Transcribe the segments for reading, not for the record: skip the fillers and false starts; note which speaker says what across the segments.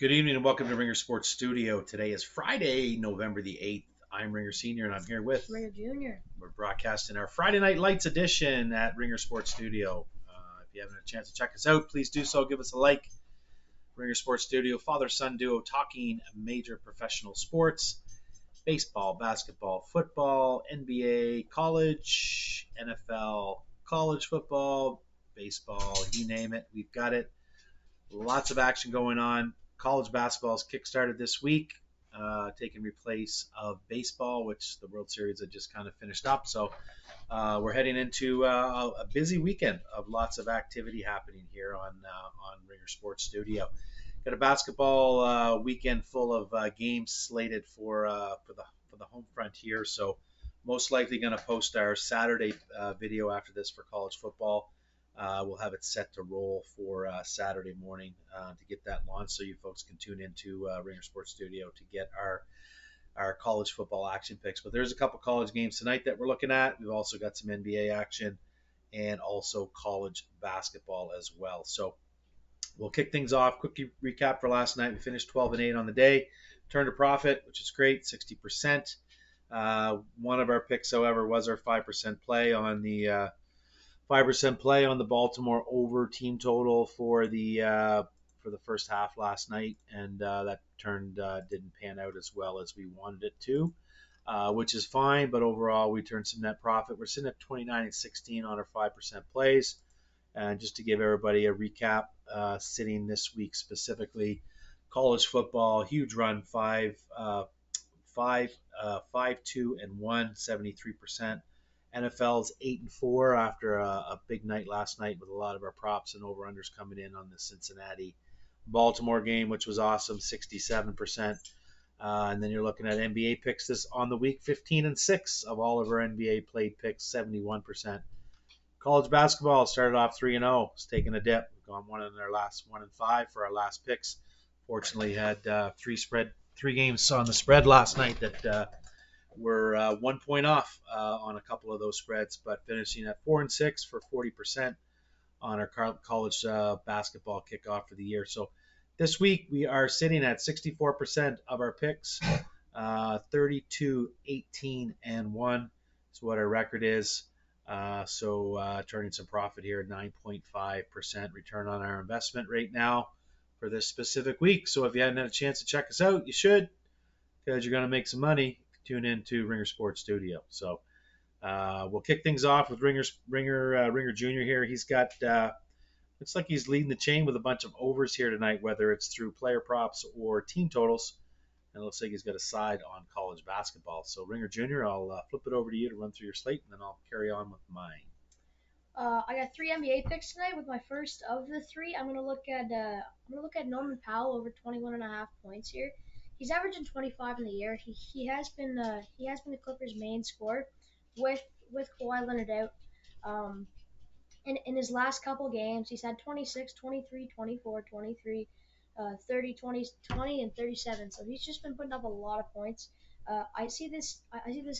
Speaker 1: Good evening and welcome to Ringer Sports Studio. Today is Friday, November the 8th. I'm Ringer Senior and I'm here with
Speaker 2: Ringer Junior.
Speaker 1: We're broadcasting our Friday Night Lights edition at Ringer Sports Studio. If you haven't had a chance to check us out, please do so. Give us a like. Ringer Sports Studio, father-son duo talking major professional sports, baseball, basketball, football, NBA, college, NFL, college football, baseball, you name it, we've got it. Lots of action going on. College basketball is kickstarted this week, taking place of baseball, which the World Series had just kind of finished up. So we're heading into a busy weekend of lots of activity happening here on Ringer Sports Studio. Got a basketball weekend full of games slated for the home front here. So most likely going to post our Saturday video after this for college football. We'll have it set to roll for Saturday morning to get that launched, so you folks can tune into Ringer Sports Studio to get our college football action picks. But there's a couple college games tonight that we're looking at. We've also got some NBA action and also college basketball as well. So we'll kick things off. Quick recap for last night. We finished 12-8 on the day. Turned a profit, which is great, 60%. One of our picks, however, was our 5% play on the 5% play on the Baltimore over team total for the first half last night, and that didn't pan out as well as we wanted it to, which is fine. But overall, we turned some net profit. We're sitting at 29-16 on our 5% plays, and just to give everybody a recap, sitting this week specifically, college football, huge run, 5-2-1, 73%. NFL's 8-4 after a big night last night with a lot of our props and over-unders coming in on the Cincinnati Baltimore game, which was awesome, 67%. And then you're looking at NBA picks this on the week, 15-6 of all of our NBA played picks, 71%. College basketball started off 3-0. It's taken a dip. We've gone 1-5 for our last picks. Fortunately, had three games on the spread last night that we're 1 point off on a couple of those spreads, but finishing at 4-6 for 40% on our college basketball kickoff for the year. So this week we are sitting at 64% of our picks, 32-18-1 is what our record is. So turning some profit here, 9.5% return on our investment right now for this specific week. So if you hadn't had a chance to check us out, you should, because you're going to make some money. Tune in to Ringer Sports Studio. So we'll kick things off with Ringer Junior here. He's got looks like he's leading the chain with a bunch of overs here tonight, whether it's through player props or team totals. And it looks like he's got a side on college basketball. So Ringer Junior, I'll flip it over to you to run through your slate, and then I'll carry on with mine.
Speaker 2: I got three NBA picks tonight. With my first of the three, I'm gonna look at Norman Powell over 21.5 points here. He's averaging 25 in the year. He has been the Clippers' main scorer with Kawhi Leonard out. In his last couple games, he's had 26, 23, 24, 23, 30, 20, 20, and 37. So he's just been putting up a lot of points. I see this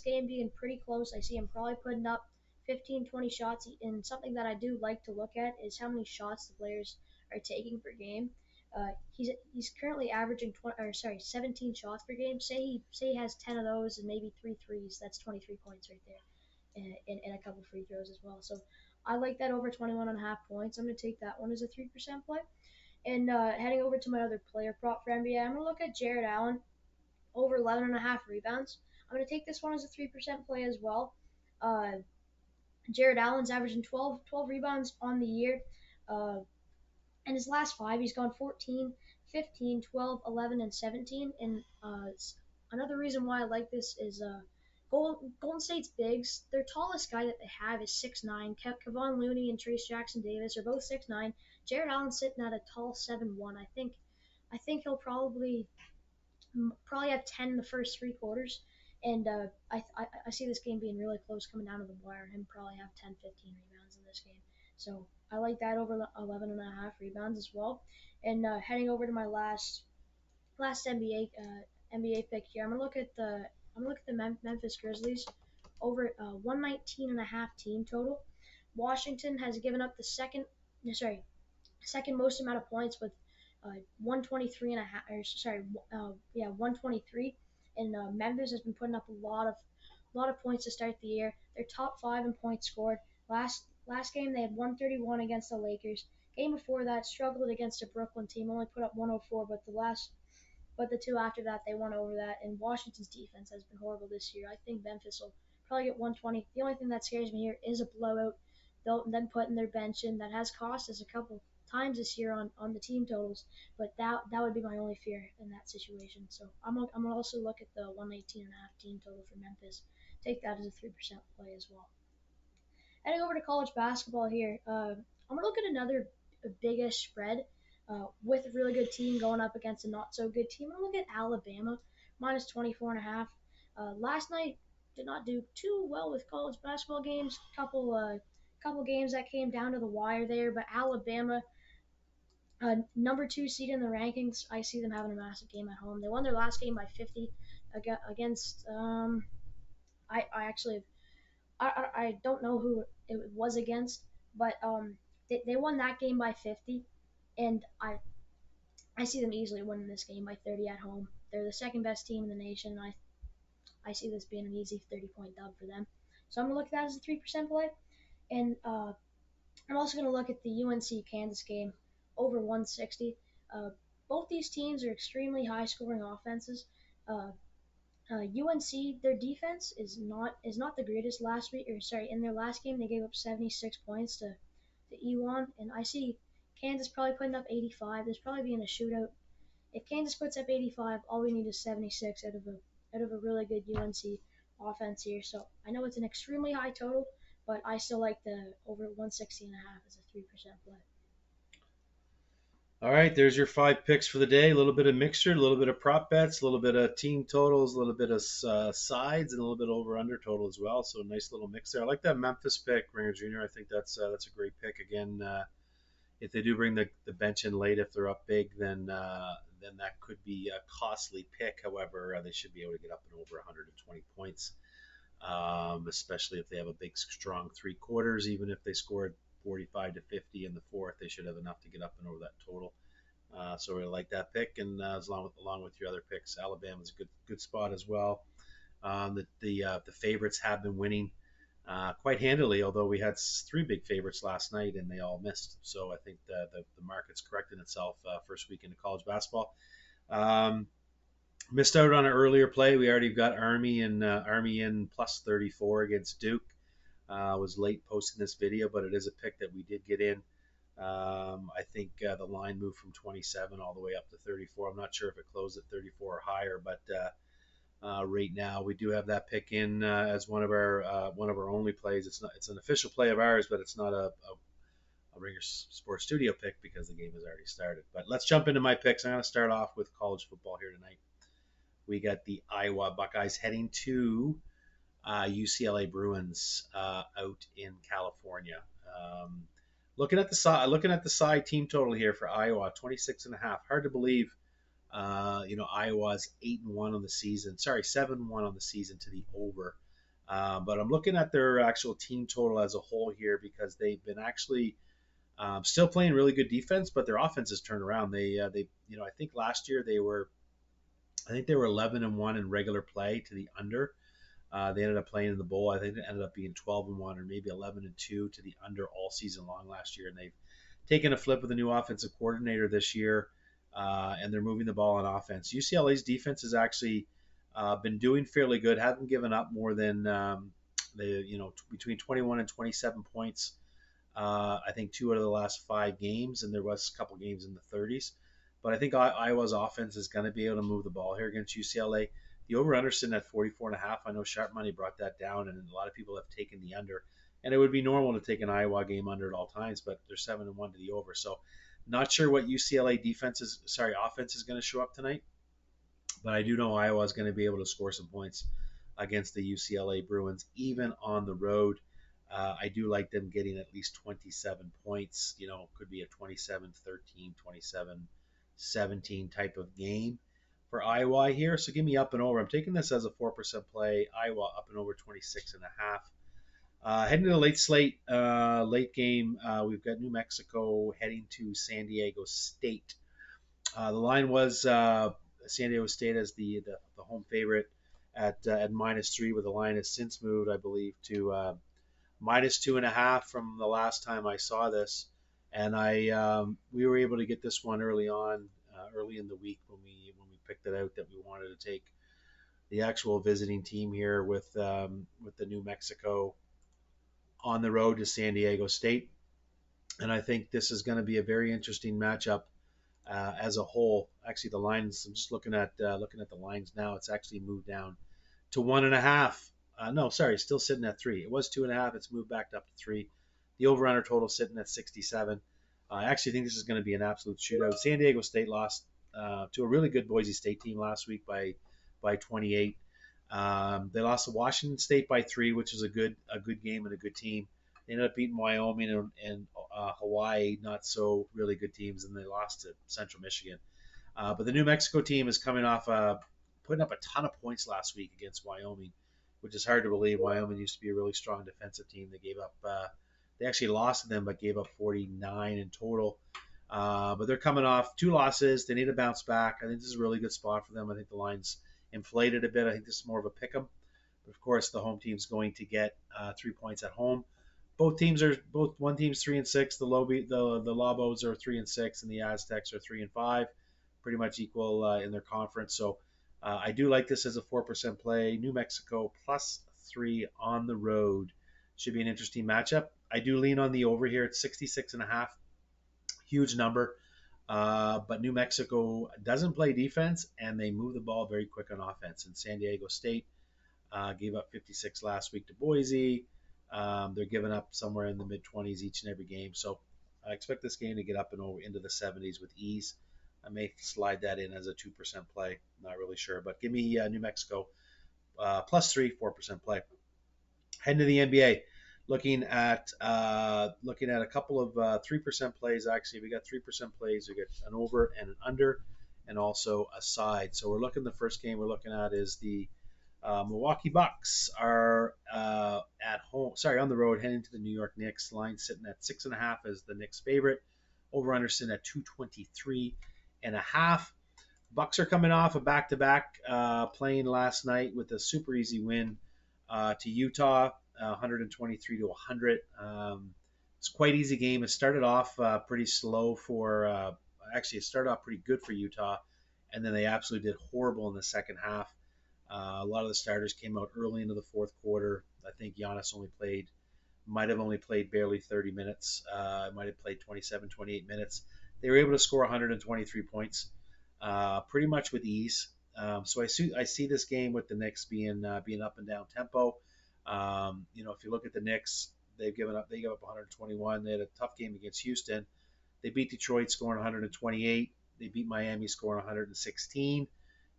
Speaker 2: game being pretty close. I see him probably putting up 15, 20 shots. And something that I do like to look at is how many shots the players are taking per game. He's currently averaging 17 shots per game. Say he has 10 of those and maybe 3 threes. That's 23 points right there, and a couple free throws as well. So I like that over 21.5 points. I'm going to take that one as a 3% play. And heading over to my other player prop for NBA, I'm going to look at Jared Allen over 11.5 rebounds. I'm going to take this one as a 3% play as well. Jared Allen's averaging 12 rebounds on the year. And his last five, he's gone 14, 15, 12, 11, and 17. And another reason why I like this is Golden State's bigs. Their tallest guy that they have is 6'9". Kevon Looney and Trace Jackson Davis are both 6'9". Jared Allen's sitting at a tall 7'1". I think he'll probably have 10 in the first three quarters. And I see this game being really close coming down to the wire. Him probably have 10, 15 rebounds in this game. So I like that over 11.5 rebounds as well. And heading over to my last NBA pick here, I'm gonna look at the Memphis Grizzlies over 119.5 team total. Washington has given up the second most amount of points with 123 and a half, or sorry, 123. And Memphis has been putting up a lot of points to start the year. They're top five in points scored. Last game they had 131 against the Lakers. Game before that struggled against a Brooklyn team, only put up 104, but the two after that they won over that. And Washington's defense has been horrible this year. I think Memphis will probably get 120. The only thing that scares me here is a blowout. They'll then put in their bench, and that has cost us a couple times this year on the team totals. But that would be my only fear in that situation. So I'm gonna also look at the 118.5 team total for Memphis. Take that as a 3% play as well. Heading over to college basketball here, I'm gonna look at another big-ish spread with a really good team going up against a not so good team. I'm gonna look at Alabama minus 24.5. Last night did not do too well with college basketball games. Couple games that came down to the wire there, but Alabama, number two seed in the rankings, I see them having a massive game at home. They won their last game by 50 against. I actually I don't know who it was against, but they won that game by 50, and I see them easily winning this game by 30 at home. They're the second best team in the nation. I see this being an easy 30-point dub for them. So I'm gonna look at that as a 3% play, and I'm also gonna look at the UNC Kansas game over 160. Uh, both these teams are extremely high scoring offenses. Uh, UNC, their defense is not the greatest last week, or sorry, in their last game they gave up 76 points to Elon, and I see Kansas probably putting up 85. There's probably being a shootout. If Kansas puts up 85, all we need is 76 out of a really good UNC offense here. So I know it's an extremely high total, but I still like the over 160.5 as a 3% play.
Speaker 1: All right, there's your 5 picks for the day. A little bit of mixture, a little bit of prop bets, a little bit of team totals, a little bit of sides, and a little bit over under total as well. So a nice little mix there. I like that Memphis pick, Ringer Jr. I think that's a great pick. Again, if they do bring the bench in late, if they're up big, then that could be a costly pick. However, they should be able to get up and over 120 points, especially if they have a big, strong three quarters. Even if they scored 45 to 50 in the fourth, they should have enough to get up and over that total. So we like that pick, and along with your other picks, Alabama's a good spot as well. The favorites have been winning quite handily, although we had three big favorites last night and they all missed. So I think the market's correcting itself first week into college basketball. Um, Missed out on an earlier play. We already got Army in plus 34 against Duke. Was late posting this video, but it is a pick that we did get in. I think the line moved from 27 all the way up to 34. I'm not sure if it closed at 34 or higher, but right now we do have that pick in as one of our only plays. It's an official play of ours, but it's not a Ringer Sports Studio pick because the game has already started. But let's jump into my picks. I'm going to start off with college football here tonight. We got the Iowa Buckeyes heading to UCLA Bruins out in California. Looking at the side team total here for Iowa, 26.5. Hard to believe. Iowa's 8-1 on the season. Sorry, 7-1 on the season to the over. But I'm looking at their actual team total as a whole here because they've been actually still playing really good defense, but their offense has turned around. I think last year they were 11-1 in regular play to the under. They ended up playing in the bowl. I think it ended up being 12-1 or maybe 11-2 to the under all season long last year. And they've taken a flip with a new offensive coordinator this year, and they're moving the ball on offense. UCLA's defense has actually been doing fairly good. Haven't given up more than between 21 and 27 points. I think 2 out of the last 5 games, and there was a couple games in the 30s. But I think Iowa's offense is going to be able to move the ball here against UCLA. The over-under sitting at 44.5. I know Sharp Money brought that down, and a lot of people have taken the under. And it would be normal to take an Iowa game under at all times, but they're 7-1 to the over. So not sure what UCLA offense is going to show up tonight. But I do know Iowa is going to be able to score some points against the UCLA Bruins, even on the road. I do like them getting at least 27 points. Could be a 27-13, 27-17 type of game for Iowa here. So give me up and over. I'm taking this as a 4% play. Iowa up and over 26.5. Heading to the late game, we've got New Mexico heading to San Diego State. The line was San Diego State as the home favorite at -3, with the line has since moved, I believe, to -2.5 from the last time I saw this. And we were able to get this one early on, early in the week when we picked it out that we wanted to take the actual visiting team here with the New Mexico on the road to San Diego State. And I think this is going to be a very interesting matchup as a whole. Actually, the lines. I'm just looking at the lines now. It's actually moved down to 1.5. No, sorry, still sitting at 3. It was 2.5. It's moved back up to 3. The over/under total sitting at 67. I actually think this is going to be an absolute shootout. San Diego State lost to a really good Boise State team last week by 28. They lost to Washington State by 3, which is a good game and a good team. They ended up beating Wyoming and Hawaii, not so really good teams, and they lost to Central Michigan. But the New Mexico team is coming off putting up a ton of points last week against Wyoming, which is hard to believe. Wyoming used to be a really strong defensive team. They actually lost to them, but gave up 49 in total. But they're coming off 2 losses. They need to bounce back. I think this is a really good spot for them. I think the line's inflated a bit. I think this is more of a pick 'em. But of course, the home team's going to get 3 points at home. Both one team's 3-6. The Lobos are 3-6, and the Aztecs are 3-5, pretty much equal in their conference. So I do like this as a 4% play. New Mexico +3 on the road should be an interesting matchup. I do lean on the over here at 66.5. Huge number. But New Mexico doesn't play defense, and they move the ball very quick on offense. And San Diego State gave up 56 last week to Boise. They're giving up somewhere in the mid-20s each and every game. So I expect this game to get up and over into the 70s with ease. I may slide that in as a 2% play. Not really sure. But give me New Mexico +3, 4% play. Heading to the NBA. Looking at a couple of 3% plays. Actually, we got 3% plays. We get an over and an under, and also a side. So the first game we're looking at is the Milwaukee Bucks are at home. Sorry, on the road, heading to the New York Knicks. Line sitting at 6.5 as the Knicks' favorite. Over under sitting at 223.5. Bucks are coming off a back-to-back, playing last night with a super easy win to Utah, 123-100. It's quite easy game. It started off pretty slow actually, it started off pretty good for Utah, and then they absolutely did horrible in the second half. A lot of the starters came out early into the fourth quarter. I think Giannis might have only played barely 30 minutes. Might have played 27, 28 minutes. They were able to score 123 points, pretty much with ease. So I see this game with the Knicks being up and down tempo. If you look at the Knicks, they gave up 121. They had a tough game against Houston. They beat Detroit, scoring 128. They beat Miami, scoring 116.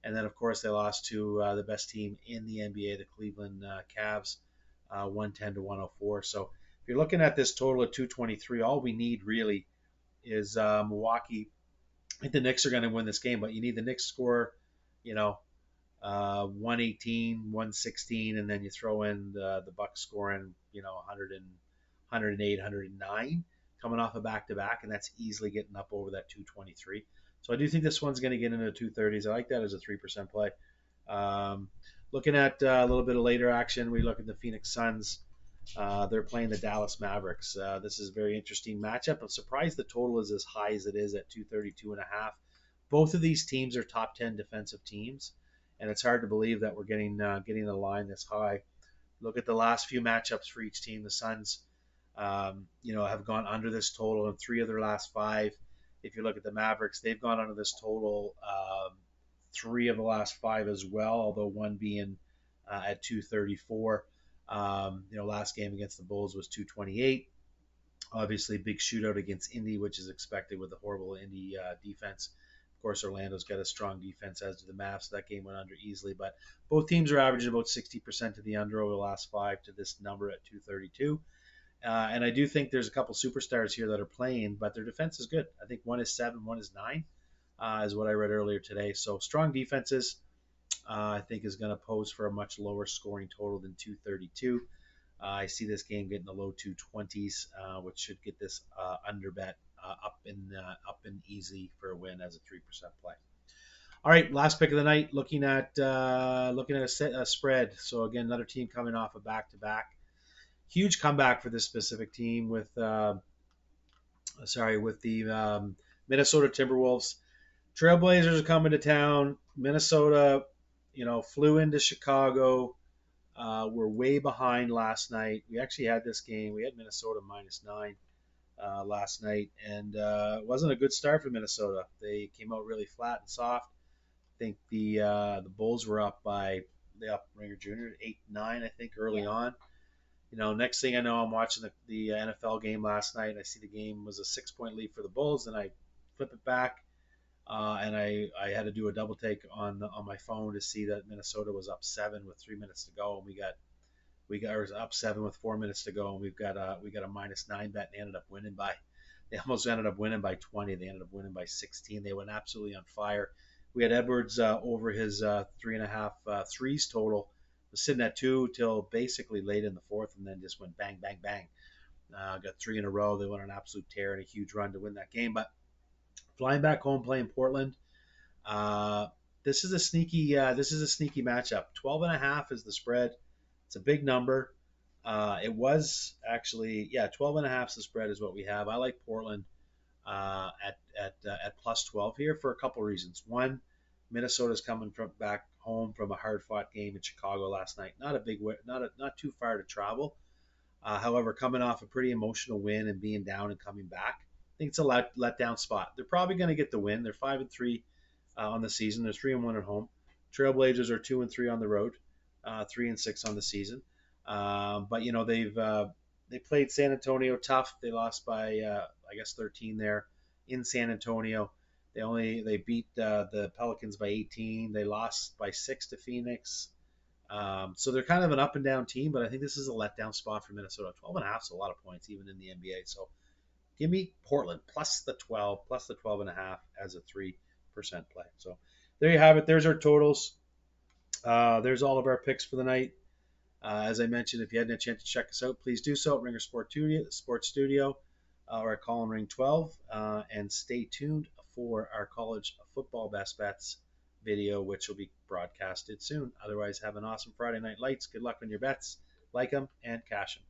Speaker 1: And then, of course, they lost to the best team in the NBA, the Cleveland Cavs, 110-104. So if you're looking at this total of 223, all we need really is Milwaukee. I think the Knicks are going to win this game, but you need the Knicks score, 118, 116, and then you throw in the Bucks scoring, 100 and 108, 109, coming off a back-to-back, and that's easily getting up over that 223. So I do think this one's going to get into the 230s. I like that as a 3% play. Looking at a little bit of later action, we look at the Phoenix Suns. They're playing the Dallas Mavericks. This is a very interesting matchup. I'm surprised the total is as high as it is at 232.5. Both of these teams are top 10 defensive teams, and it's hard to believe that we're getting a line this high. Look at the last few matchups for each team. The Suns, have gone under this total in 3 of their last 5. If you look at the Mavericks, they've gone under this total 3 of the last 5 as well, although one being at 234. Last game against the Bulls was 228. Obviously, big shootout against Indy, which is expected with the horrible Indy defense. Of course, Orlando's got a strong defense, as do the Mavs, so that game went under easily. But both teams are averaging about 60% to the under over the last 5 to this number at 232. And I do think there's a couple superstars here that are playing, but their defense is good. I think one is 7, one is 9, is what I read earlier today. So strong defenses, I think, is going to pose for a much lower scoring total than 232. I see this game getting the low 220s, which should get this under bet up and easy for a win as a 3% play. All right, last pick of the night. Looking at a spread. So again, another team coming off a back to back. Huge comeback for this specific team with the Minnesota Timberwolves. Trailblazers are coming to town. Minnesota, flew into Chicago. We're way behind last night. We actually had this game. We had Minnesota -9 last night, and it wasn't a good start for Minnesota. They came out really flat and soft. I think the Bulls were up by they up Ringer Junior 8-9, I think, early
Speaker 2: Yeah.
Speaker 1: on. Next thing I know, I'm watching the NFL game last night. I see the game was a 6 point lead for the Bulls, and I flip it back, and I had to do a double take on my phone to see that Minnesota was up 7 with 3 minutes to go, and we got or up 7 with 4 minutes to go, and we got a -9 bet, and they ended up winning by. They almost ended up winning by 20. They ended up winning by 16. They went absolutely on fire. We had Edwards over his 3.5 threes total. Was sitting at 2 till basically late in the fourth, and then just went bang, bang, bang. Got 3 in a row. They went on an absolute tear and a huge run to win that game. But flying back home, playing Portland. Uh, this is a sneaky matchup. 12.5 is the spread. It's a big number. It was actually, 12.5 is the spread is what we have. I like Portland at +12 here for a couple reasons. One, Minnesota's coming from back home from a hard fought game in Chicago last night. Not a big way, not too far to travel. However, coming off a pretty emotional win and being down and coming back, I think it's a letdown spot. They're probably going to get the win. They're 5-3 on the season. They're 3-1 at home. Trailblazers are 2-3 on the road, 3-6 on the season. But they played San Antonio tough. They lost by I guess 13 there in San Antonio. They beat the Pelicans by 18. They lost by 6 to Phoenix. So they're kind of an up and down team, but I think this is a letdown spot for Minnesota. 12.5 is a lot of points even in the NBA. So give me Portland plus the 12, plus the 12.5 as a 3% play. So there you have it. There's our totals. There's all of our picks for the night. As I mentioned, if you hadn't had a chance to check us out, please do so at Ringer Sports Studio or at Call and Ring 12. And stay tuned for our college football best bets video, which will be broadcasted soon. Otherwise, have an awesome Friday night lights. Good luck on your bets. Like them and cash them.